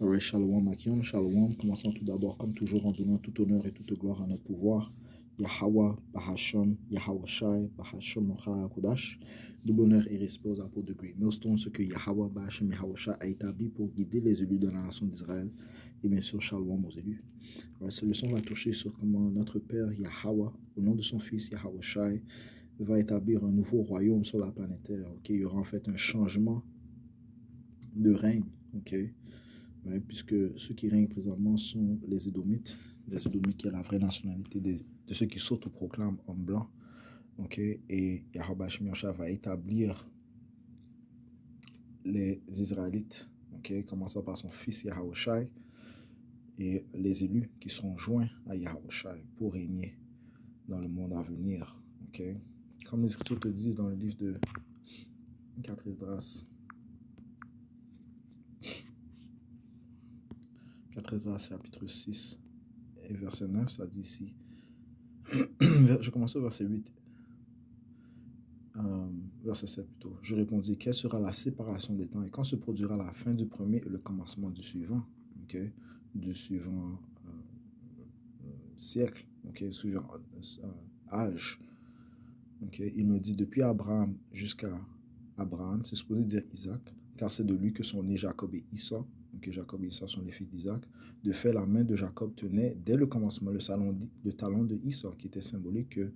Alright, Shalom Akim, Shalom. Commençons tout d'abord, comme toujours, en donnant tout honneur et toute gloire à notre pouvoir. Yahweh, Bahasham, Yahweh Shai, Bahasham, Mocha Kodash. Double honneur et respect aux apôtres de Great Millstone, ce que Yahweh, Bahasham, Yahweh Shai a établi pour guider les élus de la nation d'Israël. Et bien sûr, Shalom aux élus. Alors, cette leçon va toucher sur comment notre Père Yahweh, au nom de son Fils Yahweh Shai, va établir un nouveau royaume sur la planète Terre. Il y aura en fait un changement de règne. Ouais, puisque ceux qui règnent présentement sont les Édomites qui est la vraie nationalité de ceux qui s'autoproclament hommes blancs. Et Yahweh Shai va établir les Israélites, commençant par son fils Yahweh Shai et les élus qui seront joints à Yahweh Shai pour régner dans le monde à venir. Comme les Écritures te disent dans le livre de 4 Esdras, 4 Esdras chapitre 6 et verset 9, ça dit ici, je commence au verset 8, verset 7 plutôt. Je répondis, quelle sera la séparation des temps et quand se produira la fin du premier et le commencement du suivant, du suivant siècle, suivant âge. Il me dit, depuis Abraham jusqu'à Abraham, c'est supposé dire Isaac, car c'est de lui que sont nés Jacob et Issa. Jacob et Issa sont les fils d'Isaac. De fait, la main de Jacob tenait dès le commencement le talon de Issa, qui était symbolique que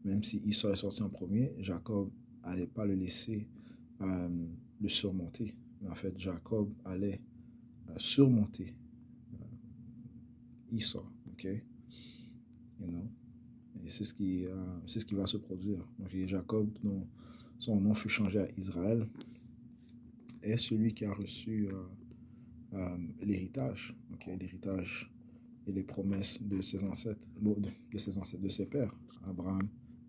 même si Issa est sorti en premier, Jacob n'allait pas le laisser le surmonter. Mais en fait, Jacob allait surmonter Issa. Et c'est ce qui va se produire. Donc, Jacob, dont son nom fut changé à Israël, est celui qui a reçu l'héritage. L'héritage et les promesses de ses ancêtres, de ses pères, Abraham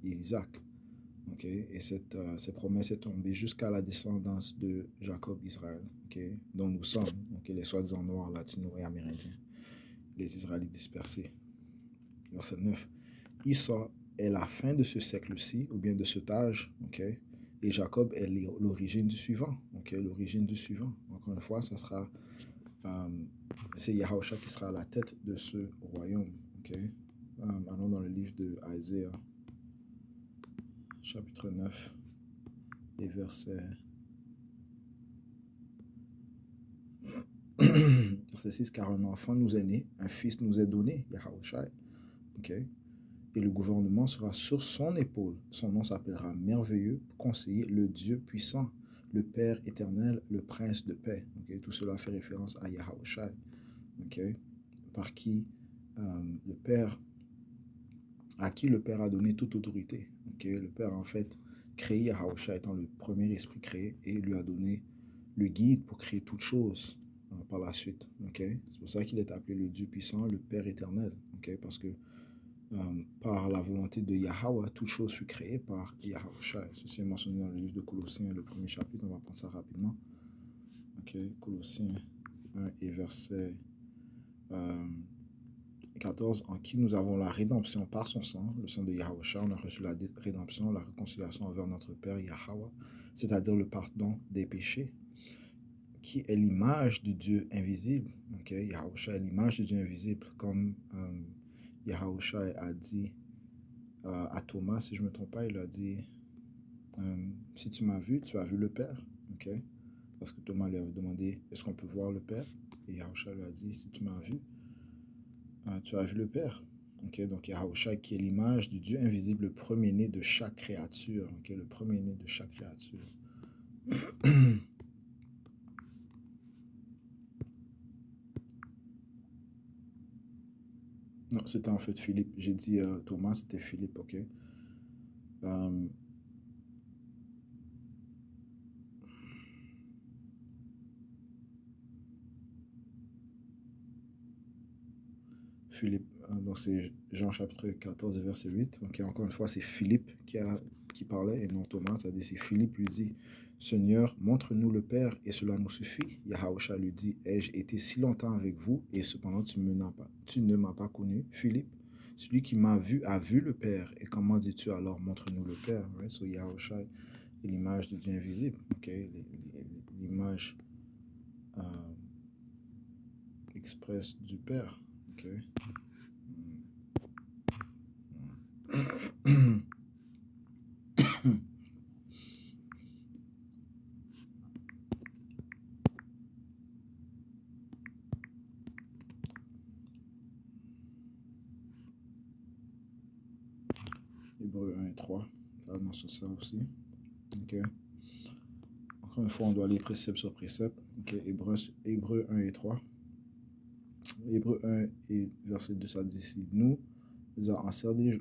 et Isaac. Et ces promesses sont tombées jusqu'à la descendance de Jacob Israël, dont nous sommes, les soi-disant noirs, latinos et amérindiens, les Israélites dispersés. Verset 9. Issa est la fin de ce siècle-ci, ou bien de cet âge, et Jacob est l'origine du suivant, l'origine du suivant. Encore une fois, ça sera, c'est Yahushua qui sera à la tête de ce royaume. Allons dans le livre de Isaiah, chapitre 9, et verset 6, car un enfant nous est né, un fils nous est donné, Yahushua, et le gouvernement sera sur son épaule. Son nom s'appellera merveilleux, conseiller, le Dieu puissant, le Père éternel, le prince de paix. Tout cela fait référence à Yahushua, par qui le Père, à qui le Père a donné toute autorité. Le Père a en fait créé Yahushua étant le premier esprit créé et lui a donné le guide pour créer toutes choses par la suite. C'est pour ça qu'il est appelé le Dieu puissant, le Père éternel. Parce que par la volonté de Yahweh, toute chose fut créée par Yahushua. Ceci est mentionné dans le livre de Colossiens, le premier chapitre, on va prendre ça rapidement. Colossiens 1 et verset 14, en qui nous avons la rédemption par son sang, le sang de Yahushua, on a reçu la rédemption, la réconciliation envers notre Père Yahweh, c'est-à-dire le pardon des péchés, qui est l'image du Dieu invisible. Yahushua est l'image du Dieu invisible, comme Yahushua a dit à Thomas, si je ne me trompe pas, il a dit si tu m'as vu, tu as vu le Père. Parce que Thomas lui avait demandé est-ce qu'on peut voir le Père, et Yahushua lui a dit si tu m'as vu, tu as vu le Père. Donc Yahushua qui est l'image du Dieu invisible, le premier-né de chaque créature. Le premier-né de chaque créature. Non, c'était en fait Philippe. J'ai dit Thomas, c'était Philippe, Philippe, donc c'est Jean chapitre 14, verset 8. Encore une fois, c'est Philippe qui parlait et non Thomas. Ça dit, c'est Philippe lui dit, Seigneur, montre-nous le Père et cela nous suffit. Yahushua lui dit, ai-je été si longtemps avec vous et cependant tu ne m'as pas connu, Philippe? Celui qui m'a vu a vu le Père. Et comment dis-tu alors, montre-nous le Père? So Yahushua est l'image du Dieu invisible. L'image express du Père. Ok. Hébreux 1 et 3, ça va sur ça aussi. Ok. Encore une fois, on doit aller précepte sur précepte. Ok. Hébreux 1 et 3. Hébreux 1 et verset 2, ça dit ici, nous avons enservi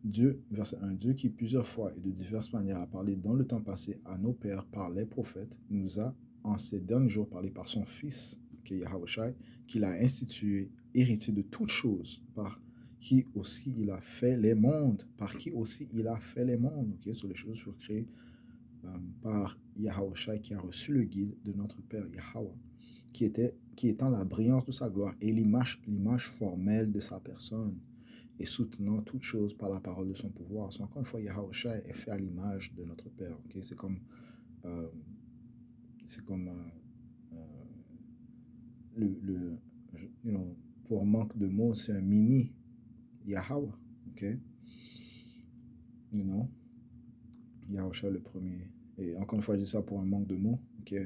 Dieu, verset 1, Dieu qui plusieurs fois et de diverses manières a parlé dans le temps passé à nos pères par les prophètes, nous a en ces derniers jours parlé par son Fils, qui est Yahushua, qu'il a institué, héritier de toutes choses, par qui aussi il a fait les mondes, par qui aussi il a fait les mondes, ok, sur les choses furent créées par Yahushua qui a reçu le guide de notre Père Yahweh, qui étant la brillance de sa gloire et l'image formelle de sa personne, et soutenant toutes choses par la parole de son pouvoir. So, encore une fois, Yahushua est fait à l'image de notre Père. Okay? C'est comme, euh, le pour manque de mots, c'est un mini Yahweh. Okay? Yahushua le premier. Et encore une fois, je dis ça pour un manque de mots. Okay?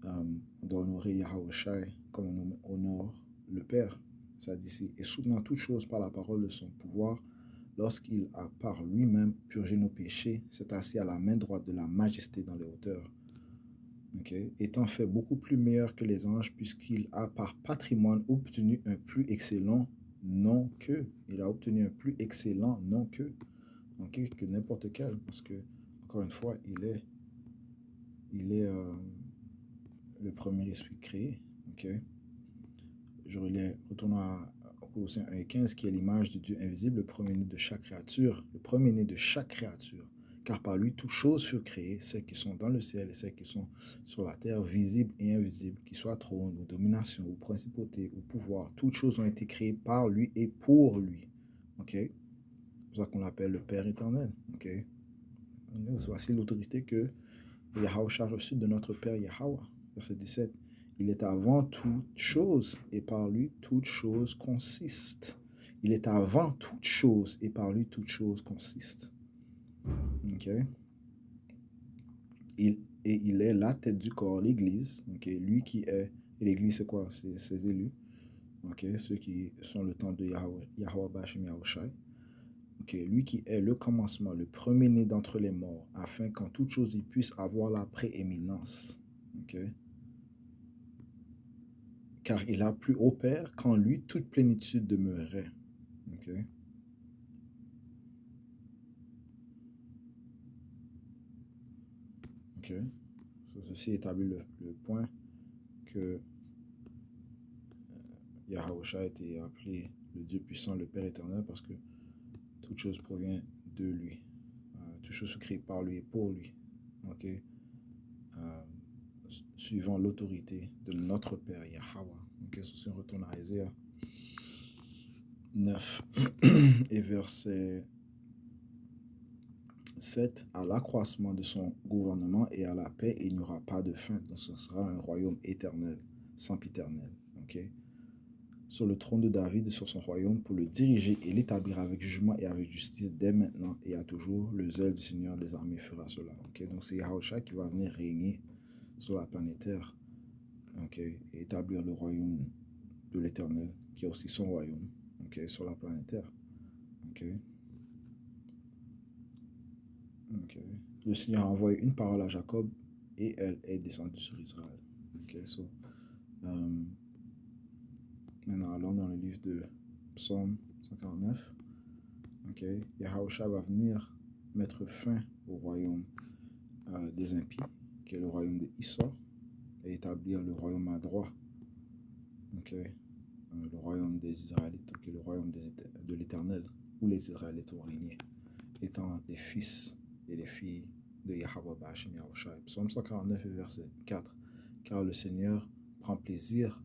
On doit honorer Yahushua comme on honore le Père. Ça dit ici, et soutenant toutes choses par la parole de son pouvoir, lorsqu'il a par lui-même purgé nos péchés, s'est assis à la main droite de la majesté dans les hauteurs. Okay? Étant fait beaucoup plus meilleur que les anges, puisqu'il a par patrimoine obtenu un plus excellent nom qu'eux. Il a obtenu un plus excellent nom qu'eux, okay? Que n'importe quel, parce que, encore une fois, il est le premier esprit créé. Okay? Je retourne à Colossiens 1 et 15, qui est l'image de Dieu invisible, le premier-né de chaque créature, car par lui toutes choses furent créées, celles qui sont dans le ciel et celles qui sont sur la terre, visibles et invisibles, qu'ils soient trône ou domination ou principauté ou pouvoir, toutes choses ont été créées par lui et pour lui. Ok? C'est pour ça qu'on l'appelle le Père éternel. Ok? Voici l'autorité que Yahushua a reçue de notre Père Yahweh. Verset 17. Il est avant toute chose et par lui toute chose consiste. Il est avant toute chose et par lui toute chose consiste. Ok? Il est la tête du corps, l'Église. Ok? Lui qui est, et l'Église c'est quoi? C'est ses élus. Ok? Ceux qui sont le temps de Yahweh Bashim Yahushai. Ok? Lui qui est le commencement, le premier-né d'entre les morts, afin qu'en toute chose il puisse avoir la prééminence. Ok? Car il a plus au Père qu'en lui toute plénitude demeurait. Ok? Ok? Ceci établit le point que Yahushua a été appelé le Dieu puissant, le Père éternel, parce que toute chose provient de lui. Toute chose se crée par lui et pour lui. Ok? Suivant l'autorité de notre Père Yahweh. Ok? Ceci on retourne à Ésaïe 9 et verset 7, à l'accroissement de son gouvernement et à la paix, il n'y aura pas de fin. Donc ce sera un royaume éternel, sempiternel. Okay? Sur le trône de David et sur son royaume pour le diriger et l'établir avec jugement et avec justice dès maintenant et à toujours. Le zèle du Seigneur des armées fera cela. Okay? Donc c'est Yahushua qui va venir régner sur la planète Terre, okay? Et établir le royaume de l'Éternel, qui est aussi son royaume, okay? Sur la planète Terre. Okay? Okay. Le Seigneur a envoyé une parole à Jacob et elle est descendue sur Israël. Okay, so, maintenant, allons dans le livre de Psaume 149. Okay. Yahushua va venir mettre fin au royaume des impies, qui est le royaume de Issa, et établir le royaume à droit. Okay. Le royaume des Israélites, okay, le royaume de l'Éternel, où les Israélites vont régner, étant les fils et les filles de Yahweh Bashim Yahushua. Psaume 149, verset 4. Car le Seigneur prend plaisir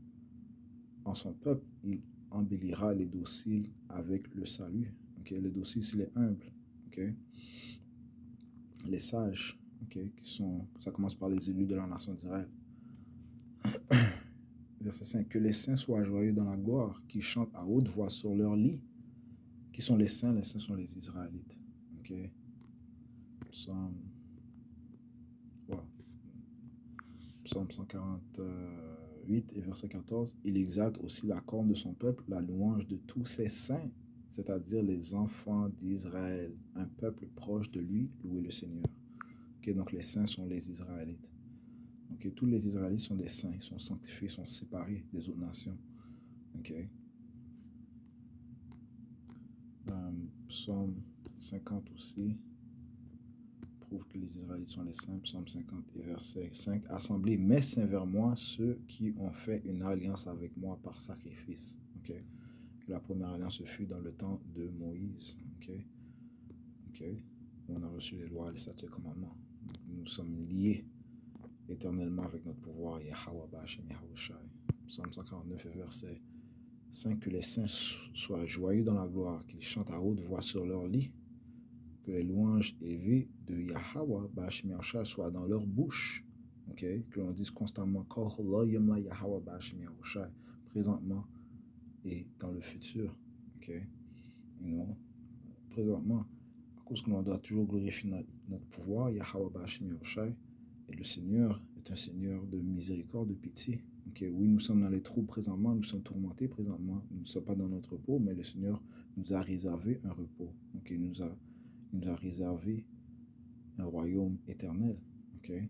en son peuple, il embellira les dociles avec le salut. Okay? Les dociles, c'est les humbles. Okay? Les sages, okay? Ça commence par les élus de la nation d'Israël. verset 5, que les saints soient joyeux dans la gloire, qu'ils chantent à haute voix sur leur lit. Qui sont les saints? Les saints sont les Israélites. Ok? Psaume, ouais. Psaume 148 et verset 14. Il exalte aussi la corne de son peuple, la louange de tous ses saints, c'est-à-dire les enfants d'Israël, un peuple proche de lui, louez le Seigneur. Ok? Donc les saints sont les Israélites. Ok? Tous les Israélites sont des saints, ils sont sanctifiés, ils sont séparés des autres nations. Ok? Psaume 50 aussi prouve que les Israélites sont les saints. Psaume 50 et verset 5. Assemblez mes saints vers moi, ceux qui ont fait une alliance avec moi par sacrifice. Ok? La première alliance fut dans le temps de Moïse. Ok? Ok? On a reçu les lois, les statuts et les commandements. Nous sommes liés éternellement avec notre pouvoir, Yahweh Bashim Yahushai. Psaume 149 et verset 5. Que les saints soient joyeux dans la gloire, qu'ils chantent à haute voix sur leur lit, que les louanges élevées de Yahweh Bashim Yahushai soient dans leur bouche. Ok? Que l'on dise constamment Yahweh Bashim Yahushai, présentement et dans le futur. Ok? Présentement, à cause que l'on doit toujours glorifier notre pouvoir, Yahweh Bashim Yahushai, et le Seigneur est un Seigneur de miséricorde, de pitié. Okay? Oui, nous sommes dans les troubles présentement, nous sommes tourmentés présentement, nous ne sommes pas dans notre repos, mais le Seigneur nous a réservé un repos. Okay? Il nous a réservé un royaume éternel. Okay?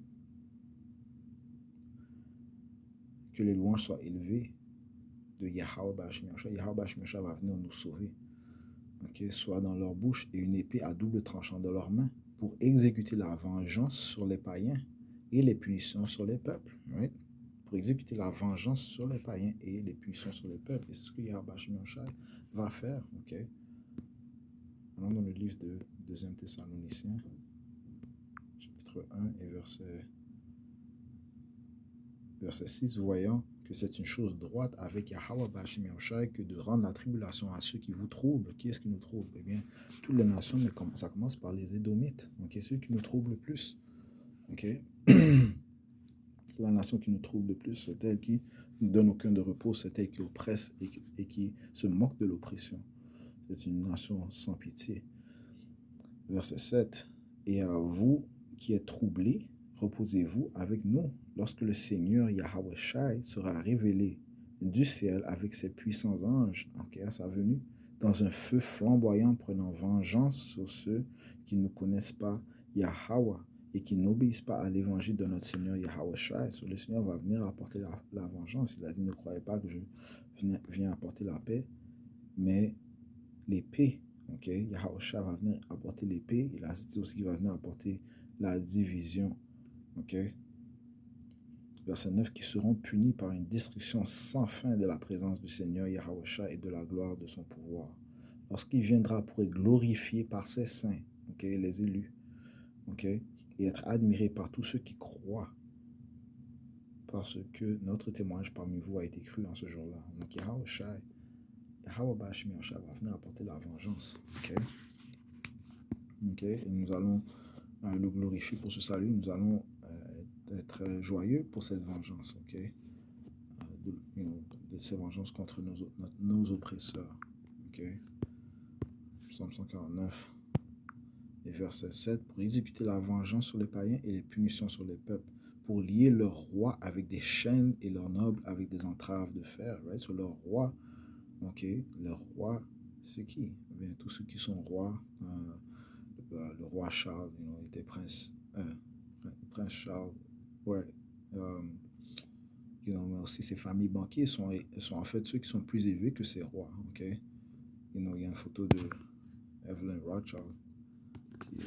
Que les louanges soient élevées de Yahweh Bashim Yahushai. Yahweh Bashim Yahushai va venir nous sauver. Okay? Soit dans leur bouche et une épée à double tranchant dans leurs mains pour exécuter la vengeance sur les païens et les punitions sur les peuples. Right? Pour exécuter la vengeance sur les païens et les punitions sur les peuples. Et c'est ce que Yahweh Bashim Yahushai va faire. Okay? Allons dans le livre de 2 Thessaloniciens, chapitre 1 et verset 6, voyant que c'est une chose droite avec Yahweh Bashim Yahushai que de rendre la tribulation à ceux qui vous troublent. Qui est-ce qui nous trouble? Eh bien, toutes les nations, mais ça commence par les Édomites. Okay? Ceux qui nous troublent le plus. Okay? C'est la nation qui nous trouble le plus, c'est elle qui nous donne aucun de repos, c'est elle qui oppresse et qui se moque de l'oppression. C'est une nation sans pitié. Verset 7. Et à vous qui êtes troublés, reposez-vous avec nous lorsque le Seigneur Yahweh Shai sera révélé du ciel avec ses puissants anges à sa venue, dans un feu flamboyant prenant vengeance sur ceux qui ne connaissent pas Yahweh et qui n'obéissent pas à l'évangile de notre Seigneur Yahweh Shai. Le Seigneur va venir apporter la vengeance. Il a dit, ne croyez pas que je viens apporter la paix, mais l'épée. Okay? Yahweh Shai va venir apporter l'épée. Il a dit aussi qu'il va venir apporter la division. Okay? Verset 9, qui seront punis par une destruction sans fin de la présence du Seigneur Yahweh Shai et de la gloire de son pouvoir. Lorsqu'il viendra pour être glorifié par ses saints, okay, les élus, okay, et être admiré par tous ceux qui croient, parce que notre témoignage parmi vous a été cru en ce jour-là. Donc Yahweh Shai, Yahweh Bashim Yahushai va venir apporter la vengeance. Okay? Okay? Et nous allons le glorifier pour ce salut. Nous allons être joyeux pour cette vengeance. Okay? De cette vengeance contre nos oppresseurs. Okay? Psaume 149 et verset 7. Pour exécuter la vengeance sur les païens et les punitions sur les peuples. Pour lier leur roi avec des chaînes et leurs nobles avec des entraves de fer. Right? Sur leur roi. Ok, le roi, c'est qui? Bien, tous ceux qui sont rois, le roi Charles, il était prince Charles, ouais. Mais aussi ses familles banquiers sont en fait ceux qui sont plus élevés que ces rois. Ok, il y a une photo de Evelyn Rothschild qui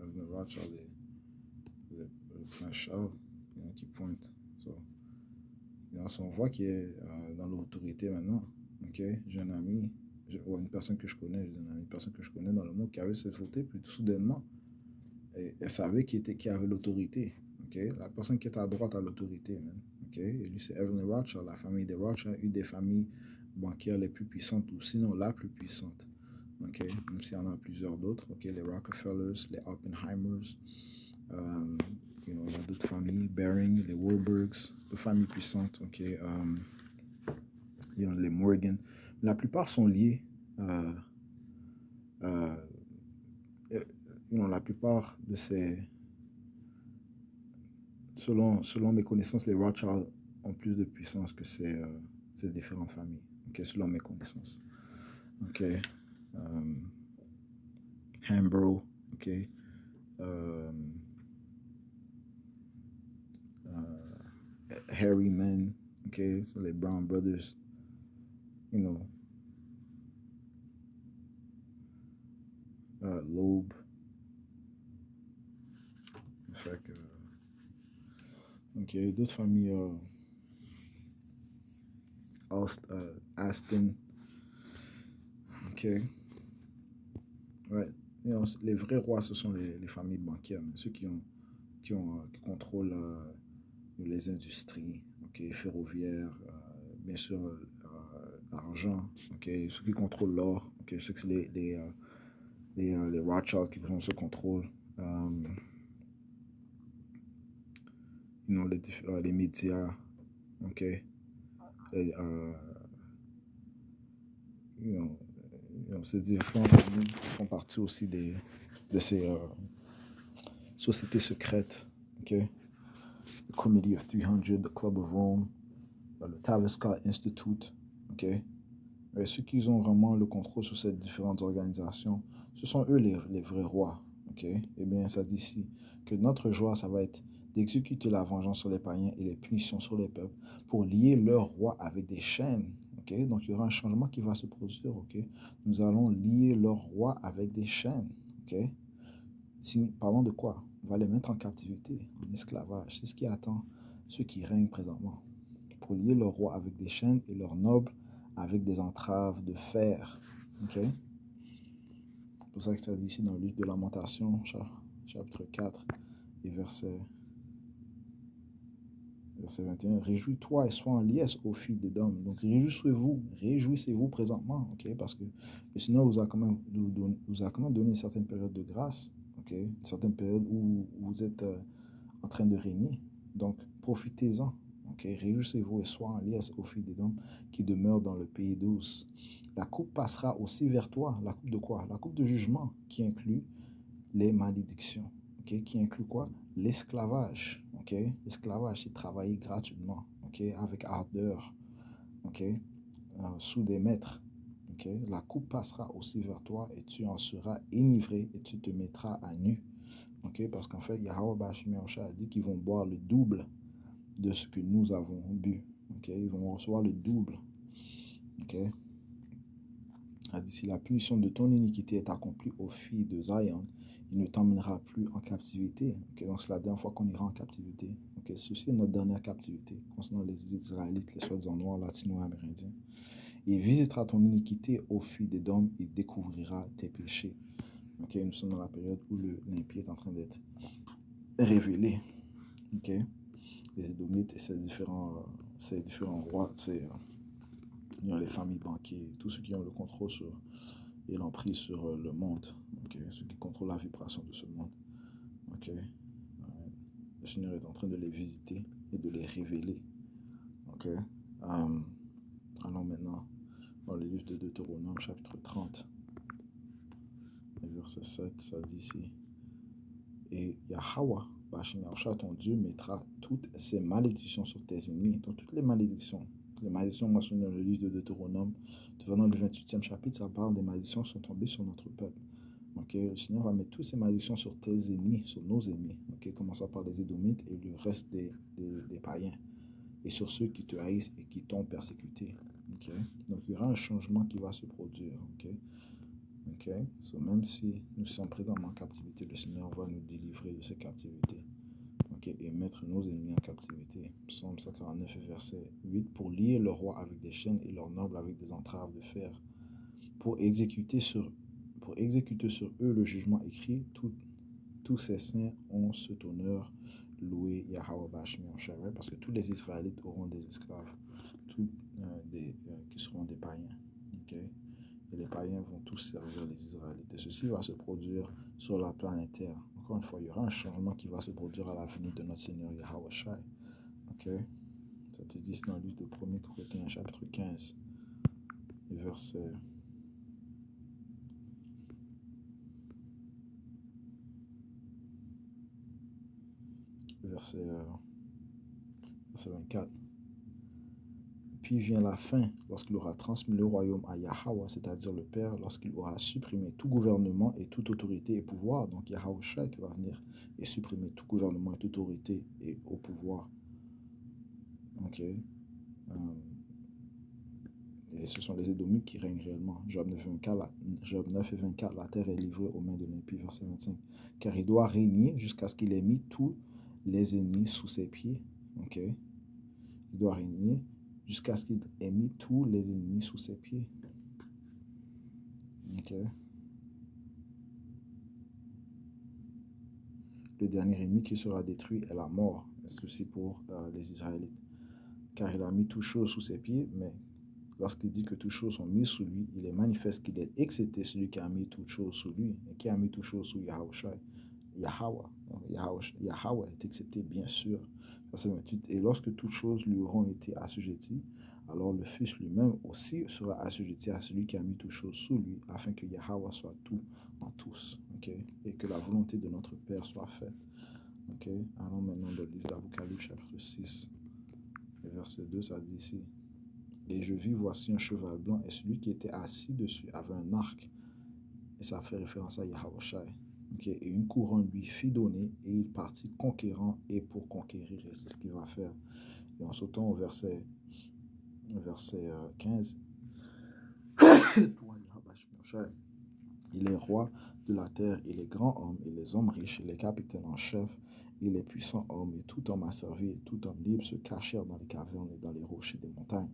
Evelyn Rothschild est le prince Charles qui pointe. On voit qu'il est dans l'autorité maintenant. Ok, j'ai un ami, une personne que je connais, une personne que je connais dans le monde qui avait cette fauteuil, puis tout soudainement, elle savait qui avait l'autorité. Okay? La personne qui est à droite a l'autorité. Okay? Et lui, c'est Evelyn Rothschild. La famille des Rothschild a eu des familles bancaires les plus puissantes, ou sinon la plus puissante. ok, même s'il y en a plusieurs d'autres, ok, les Rockefellers, les Oppenheimers, il y a d'autres familles, Baring, les Warburgs, deux familles puissantes, ok, il y a les Morgan. La plupart sont liés, euh, euh, la plupart de ces, selon mes connaissances, les Rothschild ont plus de puissance que ces différentes familles, ok, selon mes connaissances. Ok, Hambro, ok, Harriman, ok, so les Brown Brothers, you know, Loeb. Fait que, ok, d'autres familles, Aston, ok, ouais. Les vrais rois, ce sont les familles bancaires, mais ceux qui contrôlent les industries, ok, ferroviaires, bien sûr, l'argent, ok, ceux qui contrôlent l'or, ok, ceux que c'est les Rothschild qui ont ce contrôle, les médias, ok, et, ces différents familles font partie aussi de ces sociétés secrètes, ok, the Committee of 300, the Club of Rome, le Tavistock Institute, ok. Et ceux qui ont vraiment le contrôle sur ces différentes organisations, ce sont eux les vrais rois, ok. Eh bien, ça dit ici que notre joie, ça va être d'exécuter la vengeance sur les païens et les punitions sur les peuples pour lier leur roi avec des chaînes, ok. Donc, il y aura un changement qui va se produire, ok. Nous allons lier leur roi avec des chaînes, ok. Si nous parlons de quoi? On va les mettre en captivité, en esclavage. C'est ce qui attend ceux qui règnent présentement. Pour lier leur roi avec des chaînes et leurs nobles avec des entraves de fer. Ok? C'est pour ça que ça dit ici dans le livre de Lamentation, chapitre 4 et verset 21. Réjouis-toi et sois en liesse, ô fille d'Édom. Donc réjouissez-vous présentement, ok? Parce que le Seigneur vous a quand même donné une certaine période de grâce, ok? Une certaine période où vous êtes en train de régner. Donc profitez-en, ok? Réjouissez-vous et sois en liesse, ô fille d'Édom, qui demeure dans le pays douce. La coupe passera aussi vers toi. La coupe de quoi? La coupe de jugement qui inclut les malédictions. Okay? Qui inclut quoi? L'esclavage. Okay? L'esclavage, c'est travailler gratuitement, okay? Avec ardeur, okay? Sous des maîtres. Okay? La coupe passera aussi vers toi et tu en seras enivré et tu te mettras à nu. Okay? Parce qu'en fait, Yahweh Bashimé a dit qu'ils vont boire le double de ce que nous avons bu. Okay? Ils vont recevoir le double. Okay? A dit, si la punition de ton iniquité est accomplie aux filles de Zion, il ne t'emmènera plus en captivité. Okay, donc c'est la dernière fois qu'on ira en captivité. Okay, ceci est notre dernière captivité concernant les Israélites, les soi-disant noirs, latino-amérindiens. Il visitera ton iniquité aux filles d'Édom, il découvrira tes péchés. Okay, nous sommes dans la période où l'impie est en train d'être révélé. Okay, les Édomites et ces différents rois, les familles banquières, tous ceux qui ont le contrôle sur et l'emprise sur le monde, okay? Ceux qui contrôlent la vibration de ce monde. Okay? Le Seigneur est en train de les visiter et de les révéler. Okay? Allons maintenant dans le livre de Deutéronome, chapitre 30, verset 7, ça dit ici. Et Yahweh, ton Dieu, mettra toutes ces malédictions sur tes ennemis. Donc toutes les malédictions mentionnées dans le livre de Deutéronome, dans le 28e chapitre, ça parle des malédictions qui sont tombées sur notre peuple. Okay? Le Seigneur va mettre toutes ces malédictions sur tes ennemis, sur nos ennemis. Okay? Commençant par les Édomites et le reste des païens. Et sur ceux qui te haïssent et qui t'ont persécuté. Okay? Donc il y aura un changement qui va se produire. Okay? Okay? So, même si nous sommes présentement en captivité, le Seigneur va nous délivrer de ces captivités. Okay? Et mettre nos ennemis en captivité. Psaume 149, verset 8. Pour lier le roi avec des chaînes et leurs nobles avec des entraves de fer. Pour exécuter sur eux le jugement écrit, tous ces saints ont cet honneur, loué Yahweh Bashmi en parce que tous les Israélites auront des esclaves, qui seront des païens. Okay? et les païens vont tous servir les Israélites. Et ceci va se produire sur la planète Terre. Encore une fois, il y aura un changement qui va se produire à la venue de notre Seigneur Yahweh Shai. Ok? Ça te dit dans le livre de 1 Corinthiens, chapitre 15, et verset 24. Puis vient la fin, lorsqu'il aura transmis le royaume à Yahweh, c'est-à-dire le Père, lorsqu'il aura supprimé tout gouvernement et toute autorité et pouvoir. Donc Yahweh Shai qui va venir et supprimer tout gouvernement et toute autorité et au pouvoir. Ok. Et ce sont les Édomites qui règnent réellement. Job 9 et 24, la terre est livrée aux mains de l'impie, verset 25. Car il doit régner jusqu'à ce qu'il ait mis tous les ennemis sous ses pieds. Ok. Il doit régner jusqu'à ce qu'il ait mis tous les ennemis sous ses pieds. Ok. Le dernier ennemi qui sera détruit est la mort. Ceci pour les Israélites. Car il a mis toutes choses sous ses pieds, mais lorsqu'il dit que toutes choses sont mises sous lui, il est manifeste qu'il est excepté celui qui a mis toutes choses sous lui. Et qui a mis toutes choses sous Yahweh Shai? Yahweh est excepté, bien sûr. Verset 28. Et lorsque toutes choses lui auront été assujetties, alors le Fils lui-même aussi sera assujetti à celui qui a mis toutes choses sous lui, afin que Yahweh soit tout en tous. Okay? Et que la volonté de notre Père soit faite. Okay? Allons maintenant dans le livre d'Apocalypse, chapitre 6, et verset 2, ça dit ici. Et je vis, voici un cheval blanc, et celui qui était assis dessus avait un arc. Et ça fait référence à Yahweh Shai. Okay? Et une couronne lui fit donner, et il partit conquérant et pour conquérir. Et c'est ce qu'il va faire. Et en sautant au verset 15, il est roi de la terre, et les grands hommes, et les hommes riches, et les capitaines en chef, et les puissants hommes, et tout homme asservi, et tout homme libre se cachèrent dans les cavernes et dans les rochers des montagnes.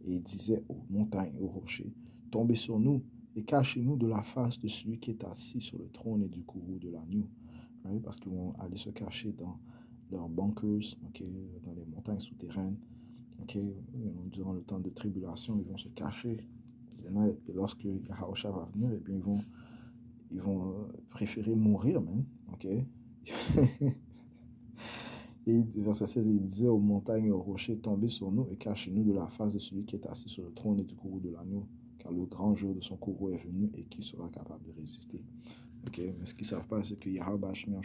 Et il disait aux montagnes et aux rochers, tombez sur nous, et cachez-nous de la face de celui qui est assis sur le trône et du courroux de l'agneau. Right? Parce qu'ils vont aller se cacher dans leurs bunkers, okay, dans les montagnes souterraines. Okay, durant le temps de tribulation, ils vont se cacher. Et lorsque Yahweh va venir, eh bien, ils vont préférer mourir, man. Okay? Et verset 16, il disait aux montagnes et aux rochers, tombez sur nous et cachez-nous de la face de celui qui est assis sur le trône et du courroux de l'agneau, car le grand jour de son courroux est venu et qui sera capable de résister. Okay? Mais ce qu'ils ne savent pas, c'est que Yahweh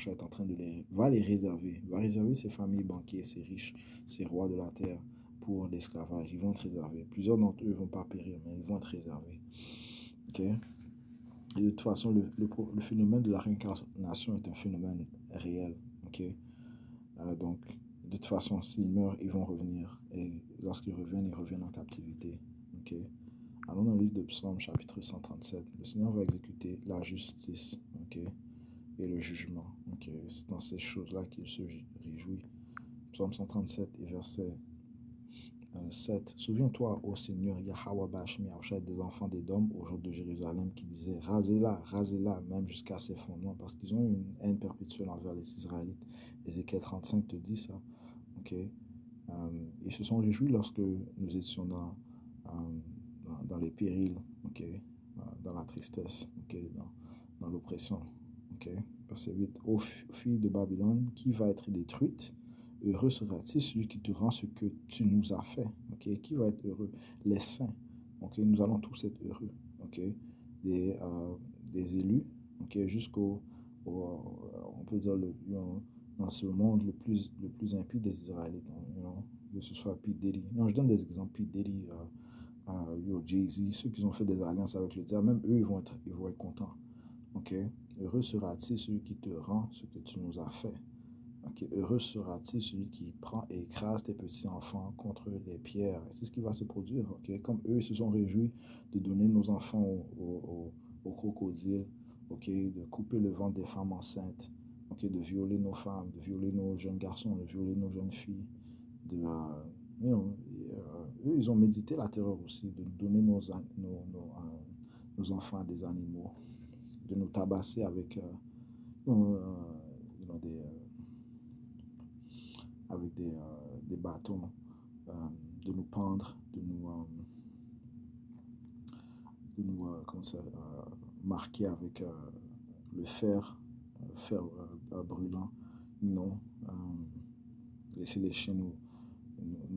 est en train de va les réserver. Il va réserver ses familles, banquiers, ses riches, ses rois de la terre pour l'esclavage. Ils vont être réservés. Plusieurs d'entre eux ne vont pas périr, mais ils vont être réservés. Okay? Et de toute façon, le phénomène de la réincarnation est un phénomène réel. Okay? Donc, de toute façon, s'ils meurent, ils vont revenir. Et lorsqu'ils reviennent, ils reviennent en captivité. Okay? Allons dans le livre de Psaume, chapitre 137. Le Seigneur va exécuter la justice, okay, et le jugement. Okay? C'est dans ces choses-là qu'il se réjouit. Psaume 137 et verset 7. Souviens-toi, ô Seigneur, Yahweh Bashmi, des enfants d'Édom, au jour de Jérusalem, qui disaient, rasez-la, même jusqu'à ses fondements, parce qu'ils ont une haine perpétuelle envers les Israélites. Ézéchiel 35 te dit ça. Okay? Ils se sont réjouis lorsque nous étions dans les périls, okay? Dans la tristesse, okay? Dans l'oppression. Okay? Verset 8. Ô fille de Babylone, qui va être détruite? Heureux sera-t-il celui qui te rend ce que tu nous as fait. Okay? Qui va être heureux? Les saints. Okay? Nous allons tous être heureux. Okay? Des élus, okay? Jusqu'au, on peut dire, dans ce monde le plus impie des Israélites. Que ce soit P. Diddy. Non, je donne des exemples. P. Diddy, Jay-Z, ceux qui ont fait des alliances avec le diable, même eux, ils vont être contents. Okay? Heureux sera-t-il celui qui te rend ce que tu nous as fait. Okay. Heureux sera-t-il celui qui prend et écrase tes petits-enfants contre les pierres. C'est ce qui va se produire. Okay? Comme eux, ils se sont réjouis de donner nos enfants aux crocodiles, okay? De couper le ventre des femmes enceintes, okay? De violer nos femmes, de violer nos jeunes garçons, de violer nos jeunes filles. Eux, ils ont médité la terreur aussi, de donner nos enfants à des animaux, de nous tabasser avec des bâtons, de nous pendre, de nous marquer avec le fer, brûlant. Non, laisser les chiens nous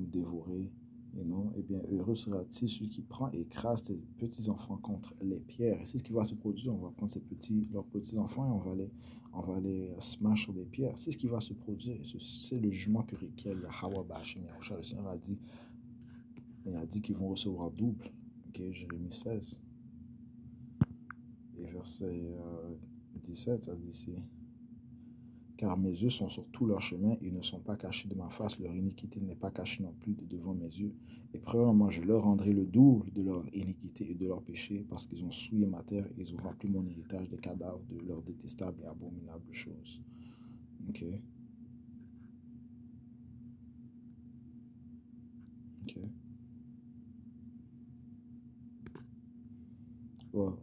dévorer. Et non, eh bien, heureux sera-t-il celui qui prend et écrase tes petits-enfants contre les pierres. Et c'est ce qui va se produire. On va prendre leurs petits-enfants et on va les smash sur des pierres. C'est ce qui va se produire. C'est le jugement que requiert Yahweh Ba'Hashem Yahushua. Le Seigneur a dit qu'ils vont recevoir double. Ok, Jérémie 16. Et verset 17, ça dit ici. Car mes yeux sont sur tout leur chemin, ils ne sont pas cachés de ma face, leur iniquité n'est pas cachée non plus de devant mes yeux. Et premièrement, je leur rendrai le double de leur iniquité et de leur péché, parce qu'ils ont souillé ma terre et ils ont rempli mon héritage des cadavres de leurs détestables et abominables choses. Ok. Ok. Bon,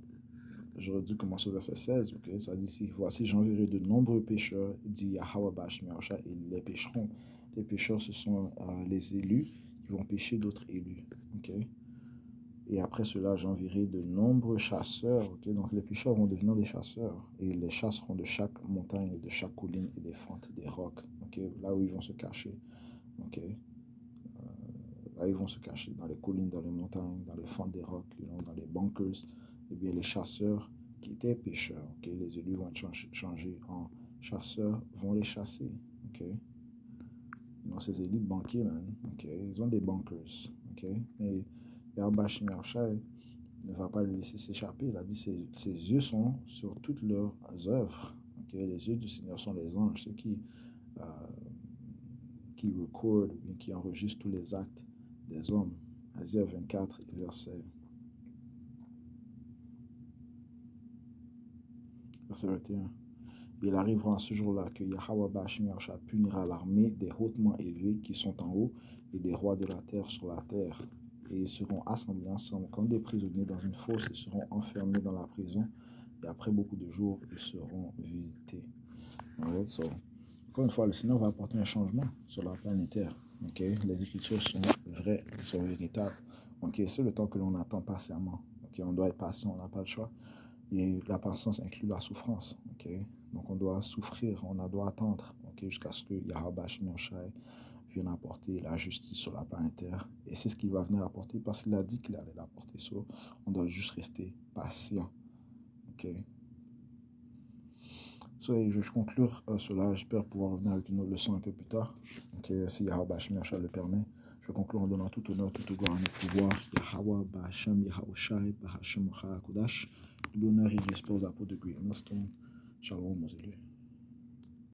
j'aurais dû commencer au verset 16, ok, ça dit ici, voici j'enverrai de nombreux pécheurs, dit Yahweh Ba'Hashem Yahushua, et ils les pécheront. Les pécheurs, ce sont les élus qui vont pécher d'autres élus, ok. Et après cela, j'enverrai de nombreux chasseurs, ok. Donc les pécheurs vont devenir des chasseurs, et les chasseront de chaque montagne, de chaque colline et des fentes, des rocs, ok, là où ils vont se cacher, ok. Là, ils vont se cacher dans les collines, dans les montagnes, dans les fentes des rocs, dans les bunkers. Eh bien, les chasseurs qui étaient pêcheurs, okay, les élus vont être changés en chasseurs, vont les chasser. Okay? Donc, ces élus de banquiers, man, okay, ils ont des bunkers. Okay? Et Yahweh Yahushua ne va pas les laisser s'échapper. Il a dit ses yeux sont sur toutes leurs œuvres. Okay? Les yeux du Seigneur sont les anges, ceux qui recordent, qui enregistrent tous les actes des hommes. Asia 24, verset 21. Il arrivera en ce jour-là que Yahweh Ba'Hashem Yahushua punira l'armée des hautement élevés qui sont en haut et des rois de la terre sur la terre. Et ils seront assemblés ensemble comme des prisonniers dans une fosse et seront enfermés dans la prison. Et après beaucoup de jours, ils seront visités. Right? So, encore une fois, le Seigneur va apporter un changement sur la planète Terre. Okay? Les Écritures sont vraies, sont véritables. Okay? C'est le temps que l'on attend patiemment. Okay? On doit être patient, on n'a pas le choix. Et la patience inclut la souffrance. Okay? Donc on doit souffrir, on doit attendre, okay? Jusqu'à ce que Yahweh Ba'Hashem Yahushua vienne apporter la justice sur la planète Terre. Et c'est ce qu'il va venir apporter parce qu'il a dit qu'il allait l'apporter. So, on doit juste rester patient. Okay? So, et je vais conclure cela. J'espère pouvoir revenir avec une autre leçon un peu plus tard. Okay? Si Yahweh Ba'Hashem Yahushua le permet. Je vais conclure en donnant tout honneur, tout gloire et pouvoir. Yahweh Ba'Hashem Yahushua Ba'Hashem Kodash. L'honneur et respect aux apôtres de Great Millstone. Shalom, aux élus.